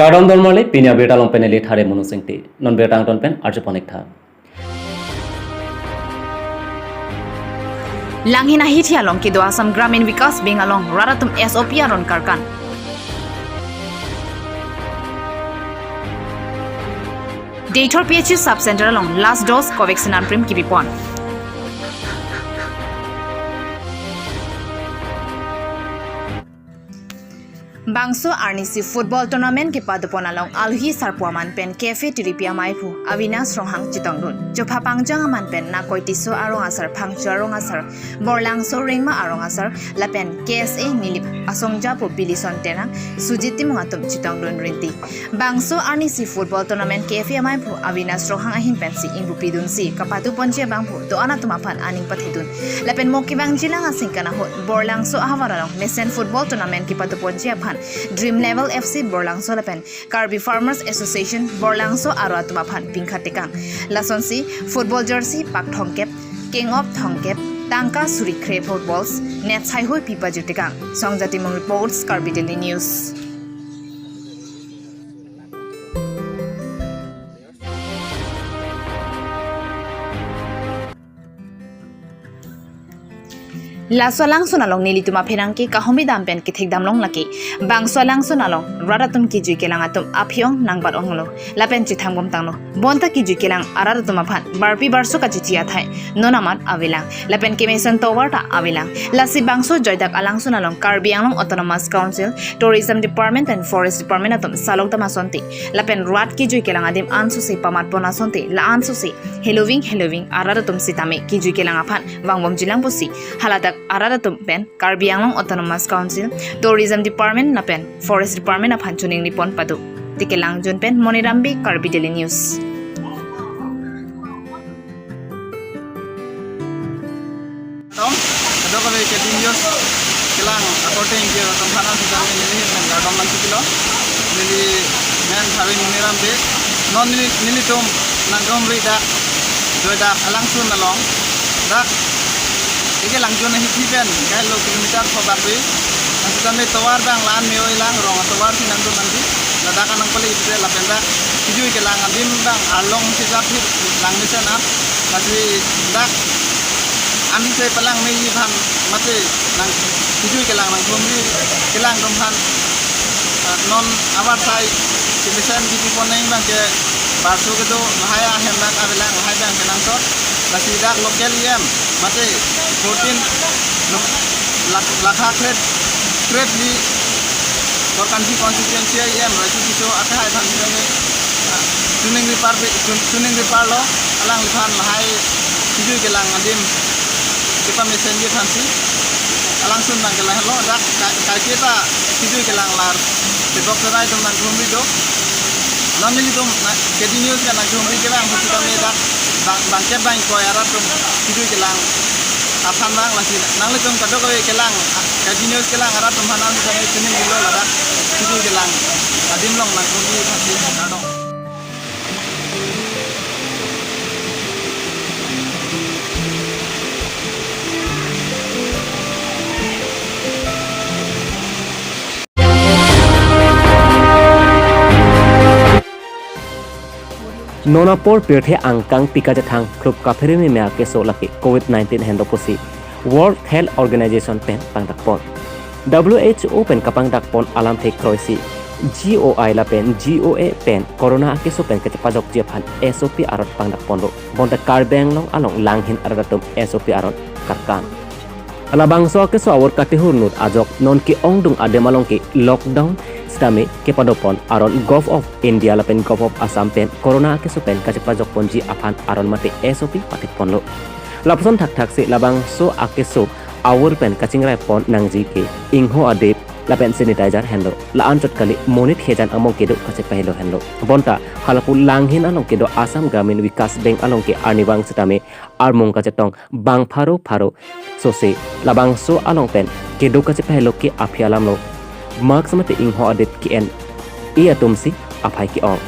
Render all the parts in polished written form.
Kardon dolmali pinya beta long peneli thare monusingti non betang ton pen arjuponik tha. Langhina hitia long kido Assam Gramin Vikas Bank along Raratum SOP aron karkan. Dator PHU Subcenter along last dose Covaxin and Prim Kibipon. Bangso RNC Football Tournament ke padupon along alhi sarpuaman pen cafe tiripia maipu Avinas Ronghang Chitongdun Jopa pangjang aman pen na koitiso arong asar pangjo arong asar borlangso ringma arong asar lapen KSA nilip asongja po bilison tena sujiti mungatum Chitongdun rinti Bangso RNC Football Tournament cafe maipu Avinas Ronghang ahin pensi ingupidun si kapadupon je bangpu do anatumapan aning pathidun lapen mokibang jilang asing kana hot borlangso ahawaralong Mesen Football Tournament ke padupon je Dream Level FC Borlangso Lapen Karbi Farmers Association Borlangso Aro Atumapan Pingkatikang Lasonsi Football Jersey Pak Thongkep King of Thongkep Tangka Suri Kre Footballs Net Saihui Pipa Jutikang Songjati Mong Reports Karbi Daily News. Laso langso nalong nilituma penangki kahomi dampen kithik damlong laki bangso langso nalong radatum kijui kelang atum aphyong nangbat onglo lapen chithangom tanglo bonta kijui kelang aradatum aphan barpi barso kachitia thai nonamat awilang lapen kemesan towarta awilang lasi bangso joydak alangso nalong Karbi Anglong Autonomous Council Tourism Department and Forest Department atum salok tamasonti lapen ruat kijui kelang adim ansu se pamat ponasonti la ansu se Halloween aradatum sitame kijui kelang aphan wangbom jilang pusi haladak Aradatum pen Karbi Anglong Autonomous Council Tourism Department na pen Forest Department na panchuning nipon padu tikelang jun pen Monirambi Karbi Daily News. Kado kami News kilang according ke tampanan sudah ini dan gadon man kilo nili men sabi Monirambi non nili tom nangom rida doida alangsun nalong dak Ike langjon hiti pen kai lo kilometer phobarbi asutame tawar bang lan meoi lang rong tawar ti nangjon nanti ladaka nang pali ite lapenda kijui ke lang adim bang along si japi lang misen ap masih dak ami se palang mei bhan mate nang kijui ke lang nang thomri ke lang domhan non abar sai kimisen di poneng bang ke barso ke do haya hembak abelang hai bang ke nang tot masih dak lokal yam mate 14 lakha kred di korkanti constituency yam raju kiso akai than jone tuning ripar lo alang lithan hai kijui kelang adim kita messenger thansi alang sun bang kelang lo dak kai kita kijui kelang lar depok terai dum nang thumbi do namni dum kedi news ka nang thumbi kelang kita me dak bang ke bang ko ara tum kijui kelang Apan bang masih nang lecong kado kau kelang kaji news kelang arah tempanan misalnya sini gilo lada itu kelang adim long nang rugi masih kado. Nonapor pirthe angkang pika jathang klub kafere me mea ke so laki COVID-19 hendo pusi World Health Organization pen pangdakpon WHO pen kapang dakpon alam the kroisi GOI la pen GOA pen corona ke so pen ke pajok je phan SOP arot pangdakpon do bonda Karbeng long along langhin aratum SOP arot karkan ala bangso ke so awor kate hurnut ajok non ki ongdung ademalong ki lockdown Stame ke padopon aron Gov of India lapen Gov of Assam pen corona ke supen kaje pajok ponji aphan aron mate SOP patik ponlo lapson thak se labang so akeso awur pen kachingrai pon nangji ke ingho adep lapen sanitizer hendo la anchot kali monit hejan among kedo kache pehlo hendo bonta halapu langhin along kedo Assam Gramin Vikas Bank along ke arniwang stame armong kache tong bang pharo so se labang so along pen kedo kache pehlo ke aphialam lo Mark samate ingho adet ki en ia tumsi aphai ki ong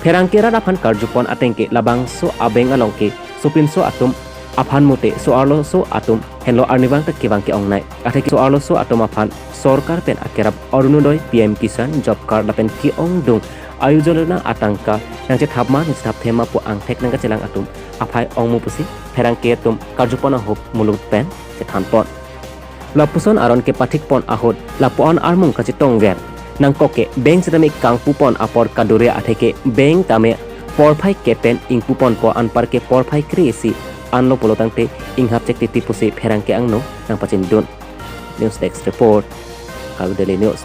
Ferangkera dapan karjupon atengke labang so abeng along ke supin so atum afan mute soarlo so atum henlo arnibang ta kibang ke ongnai atheki soarlo so atum afan sorkar pen akerap Arunodoi PM Kisan job card lapen ki ong dung ayujolna atangka nang che thapma ni stap thema pu angthek nang ka chelang atum aphai ongmu pusi pherang ke tum karjupona hop muluk pen che thanpon lapuson aron ke pathik pon ahot lapon armung ka chitong ver nang koke bank sedami kangpu pon apor kadure atheke bank tame porphai ke pen ingpu pon po anpar ke porphai kresi anlo polotangte inghap chek titi pusi pherang ke angno nang pachin dun news desk report Kalu Daily News.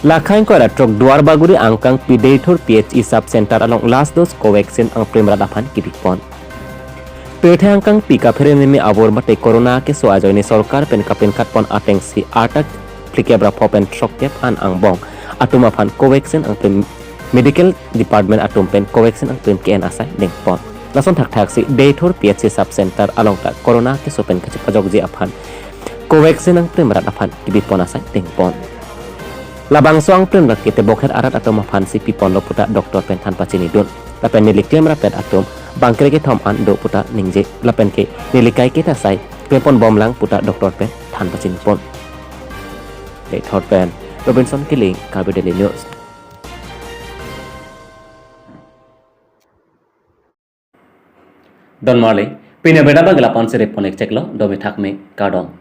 Lakhain ko trok duar baguri angkang Predator PHE sub center along last dose covaxin ang primrad afan kibikpon. Pethe angkang pika phere meme abor mate corona ke so ajoni sarkar pen kapin khatpon ateng si atak plikebra popen trokkep an angbong atum afan covaxin ang prim Medical Department atum pen covaxin ang prim KN asai dengpon. Lason thak si Predator PHE sub center along ta corona ke so pen kachip pajogji afan covaxin ang primrad afan kibikpon asai dengpon. Labang soang prim rakite bokher arat atom afan si pipon lo puta doktor pen than pachini dun lapen niliktem rapet atom bangkre ke thom an do puta ningje lapen ke nilikai ke tasai pepon bomlang puta doktor pen than pachin pon le thot pen Robinson Killing Kalu Daily News. Don Marley pina beda bagla pon se repon ek cheklo do me thak me kadong